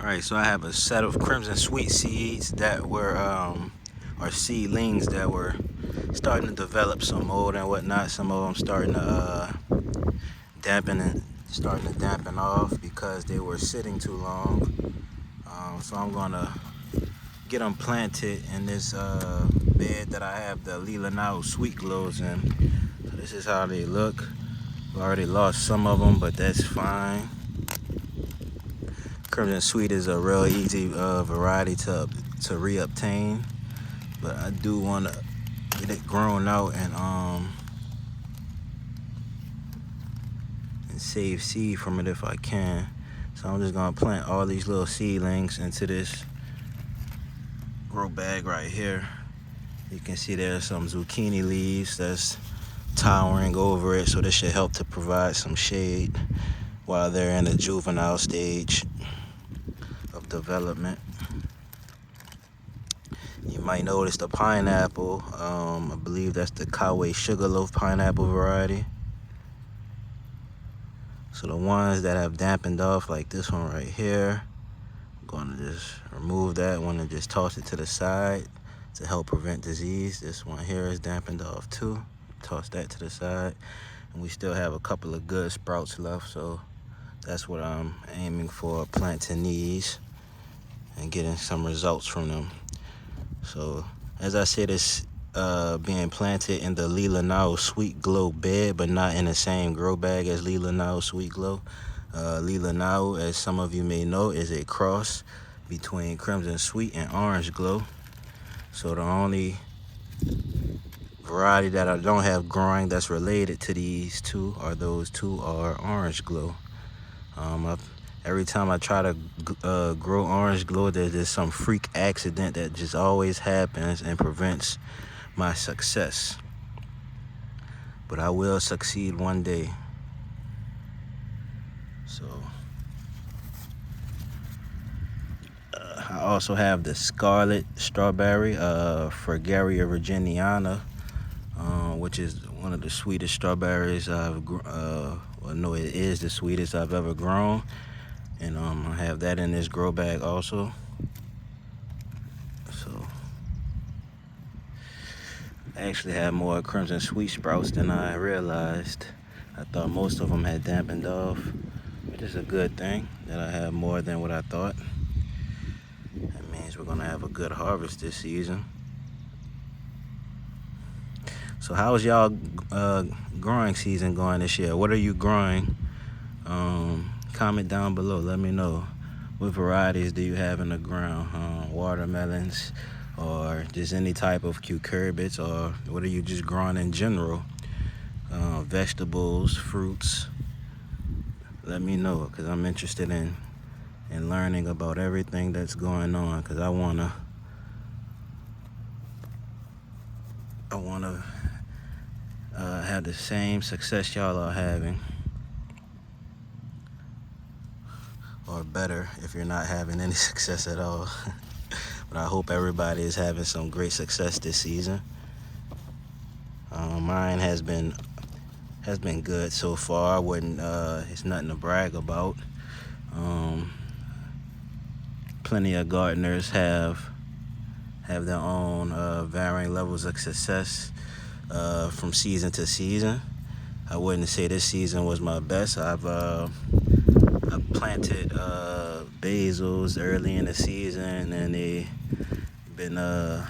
Alright, so I have a set of crimson sweet seeds that were, or seedlings that were starting to develop some mold and whatnot. Some of them starting to starting to dampen off because they were sitting too long. So I'm gonna get them planted in this bed that I have the Lila Now Sweet Glows in. So this is how they look. I've already lost some of them, but that's fine. Crimson Sweet is a real easy variety to reobtain, but I do want to get it grown out and save seed from it if I can. So I'm just gonna plant all these little seedlings into this grow bag right here. You can see there's some zucchini leaves that's towering over it, so this should help to provide some shade while they're in the juvenile stage of development. You might notice the pineapple. I believe that's the Kauai Sugarloaf pineapple variety. So the ones that have dampened off, like this one right here, I'm going to just remove that one and just toss it to the side to help prevent disease. This one here is dampened off too. Toss that to the side. And we still have a couple of good sprouts left, so that's what I'm aiming for, planting these and getting some results from them. So as I said, it's being planted in the Lila Now Sweet Glow bed, but not in the same grow bag as Lila Now Sweet Glow. Lila Now, as some of you may know, is a cross between Crimson Sweet and Orange Glow. So the only variety that I don't have growing that's related to these two, or those two, are Orange Glow. Every time I try to grow Orange Glow, there's just some freak accident that just always happens and prevents my success. But I will succeed one day. So I also have the Scarlet Strawberry, Fragaria virginiana, which is one of the sweetest strawberries well, no, it is the sweetest I've ever grown. And I have that in this grow bag also. So I actually have more Crimson Sweet sprouts than I realized. I thought most of them had dampened off, which is a good thing that I have more than what I thought. That means we're gonna have a good harvest this season. So how's y'all growing season going this year? What are you growing? Comment down below, let me know. What varieties do you have in the ground? Watermelons, or just any type of cucurbits, or what are you just growing in general? Vegetables, fruits. Let me know, because I'm interested in learning about everything that's going on, because I wanna have the same success y'all are having, or better if you're not having any success at all. But I hope everybody is having some great success this season. Mine has been good so far. I wouldn't. It's nothing to brag about. Plenty of gardeners have their own varying levels of success from season to season. I wouldn't say this season was my best. I've planted basils early in the season, and they've been I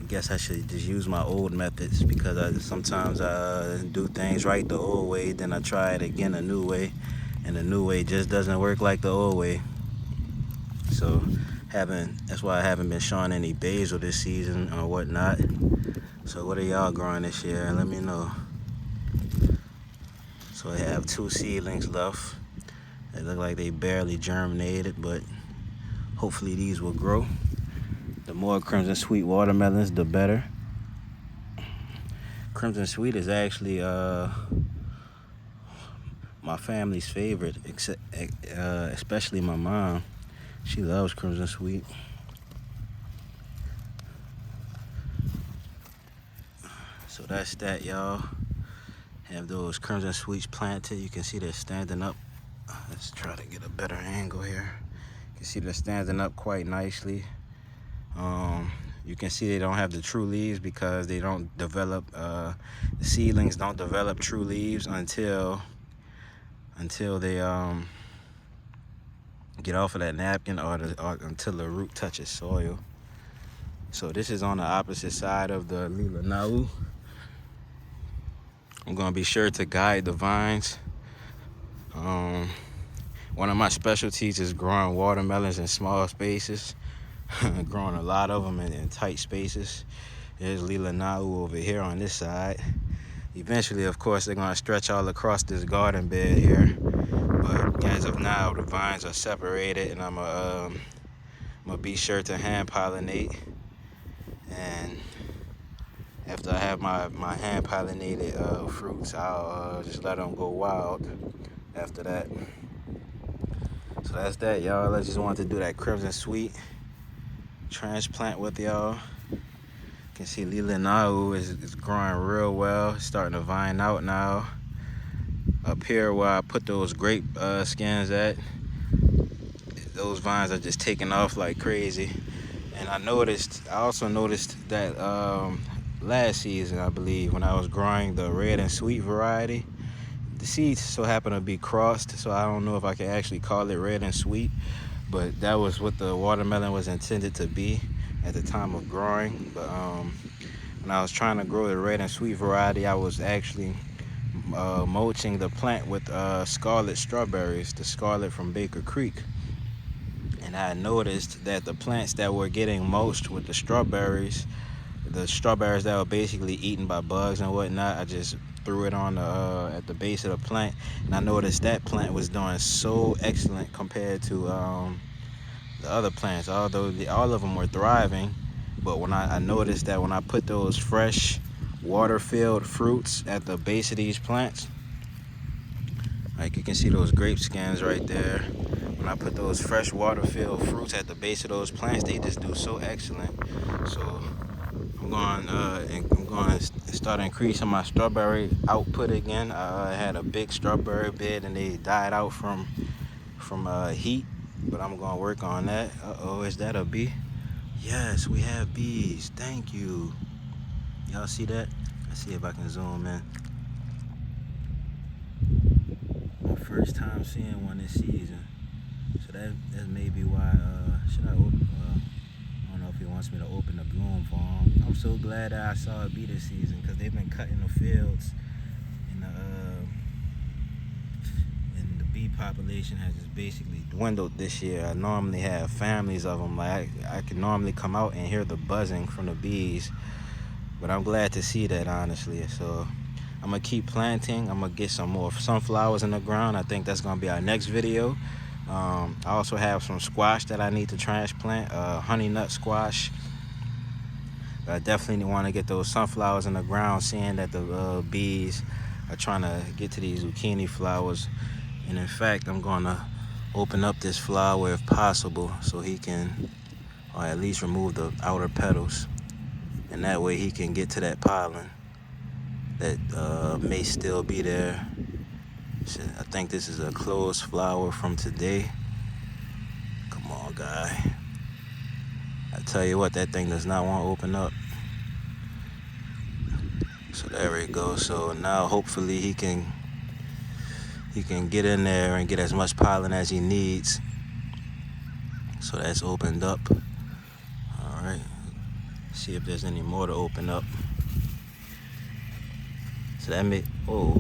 guess I should just use my old methods, because sometimes I do things right the old way, then I try it again a new way, and the new way just doesn't work like the old way. So that's why I haven't been showing any basil this season or whatnot. So what are y'all growing this year? Let me know. So I have 2 seedlings left. They look like they barely germinated, but hopefully these will grow. The more Crimson Sweet watermelons, the better. Crimson Sweet is actually my family's favorite, especially my mom. She loves Crimson Sweet. So that's that, y'all. Have those Crimson Sweets planted. You can see they're standing up. Let's try to get a better angle here. You see they're standing up quite nicely. You can see they don't have the true leaves because they don't develop, the seedlings don't develop true leaves until they get off of that napkin or until the root touches soil. So this is on the opposite side of the Lila Nau. I'm gonna be sure to guide the vines. One of my specialties is growing watermelons in small spaces. Growing a lot of them in tight spaces. There's Lila Nau over here on this side. Eventually, of course, they're gonna stretch all across this garden bed here. But as of now, the vines are separated, and I'm gonna be sure to hand pollinate. And after I have my hand pollinated fruits, I'll just let them go wild after that. So that's that, y'all. I just wanted to do that Crimson Sweet transplant with y'all. You can see Lila Nau is growing real well. It's starting to vine out now. Up here where I put those grape skins at, those vines are just taking off like crazy. And I also noticed that last season, I believe, when I was growing the red and sweet variety, the seeds so happen to be crossed, so I don't know if I can actually call it red and sweet, but that was what the watermelon was intended to be at the time of growing. But when I was trying to grow the red and sweet variety, I was actually mulching the plant with scarlet strawberries, the scarlet from Baker Creek. And I noticed that the plants that were getting mulched with the strawberries that were basically eaten by bugs and whatnot, I just threw it on at the base of the plant, and I noticed that plant was doing so excellent compared to the other plants. Although all of them were thriving, but when I noticed that when I put those fresh water-filled fruits at the base of these plants, like you can see those grape skins right there. When I put those fresh water-filled fruits at the base of those plants, they just do so excellent. So I'm going to start increasing my strawberry output again. I had a big strawberry bed and they died out from heat, but I'm going to work on that. Uh-oh, is that a bee? Yes, we have bees. Thank you. Y'all see that? Let's see if I can zoom in. My first time seeing one this season. So that's maybe why, should I open, I don't know if he wants me to open the bloom for him. I'm so glad that I saw a bee this season, because they've been cutting the fields, and the bee population has just basically dwindled this year. I normally have families of them. Like I can normally come out and hear the buzzing from the bees, but I'm glad to see that, honestly. So I'm gonna keep planting. I'm gonna get some more sunflowers in the ground. I think that's gonna be our next video. I also have some squash that I need to transplant, honey nut squash. I definitely want to get those sunflowers in the ground, seeing that the bees are trying to get to these zucchini flowers. And in fact, I'm going to open up this flower if possible so he can, or at least remove the outer petals. And that way he can get to that pollen that may still be there. So I think this is a closed flower from today. Come on, guy. I tell you what, that thing does not want to open up. So there we go. So now hopefully he can get in there and get as much pollen as he needs. So that's opened up. All right. See if there's any more to open up. So that may, oh,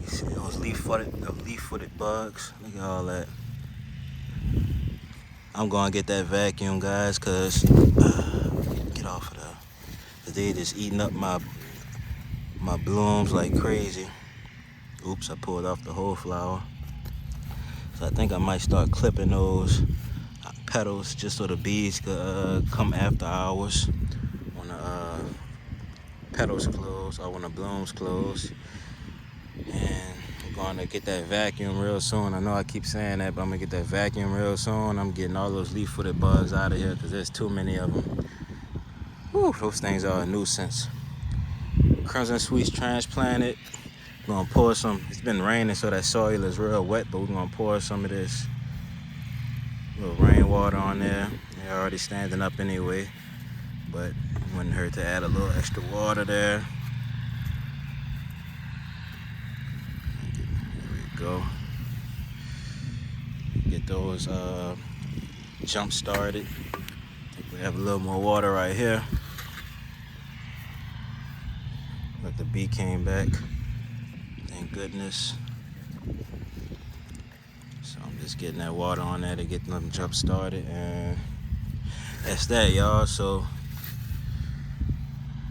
you see those leaf-footed bugs? Look at all that. I'm gonna get that vacuum, guys, cause get off of there. Cause they just eating up my blooms like crazy. Oops, I pulled off the whole flower. So I think I might start clipping those petals just so the bees could come after hours when the petals close or when the blooms close. And I'm going to get that vacuum real soon. I know I keep saying that, but I'm going to get that vacuum real soon. I'm getting all those leaf-footed bugs out of here because there's too many of them. Whew, those things are a nuisance. Crimson Sweets transplanted. We're going to pour some. It's been raining, so that soil is real wet, but we're going to pour some of this little rainwater on there. They're already standing up anyway, but it wouldn't hurt to add a little extra water there. There we go. Get those jump started. I think we have a little more water right here. Look, the bee came back. Thank goodness. So I'm just getting that water on there to get them jump started, and that's that, y'all. So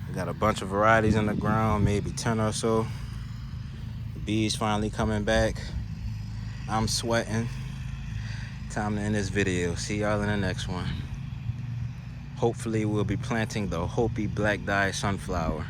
we got a bunch of varieties in the ground, maybe 10 or so. The bees finally coming back. I'm sweating. Time to end this video. See y'all in the next one. Hopefully we'll be planting the Hopi black dye sunflower.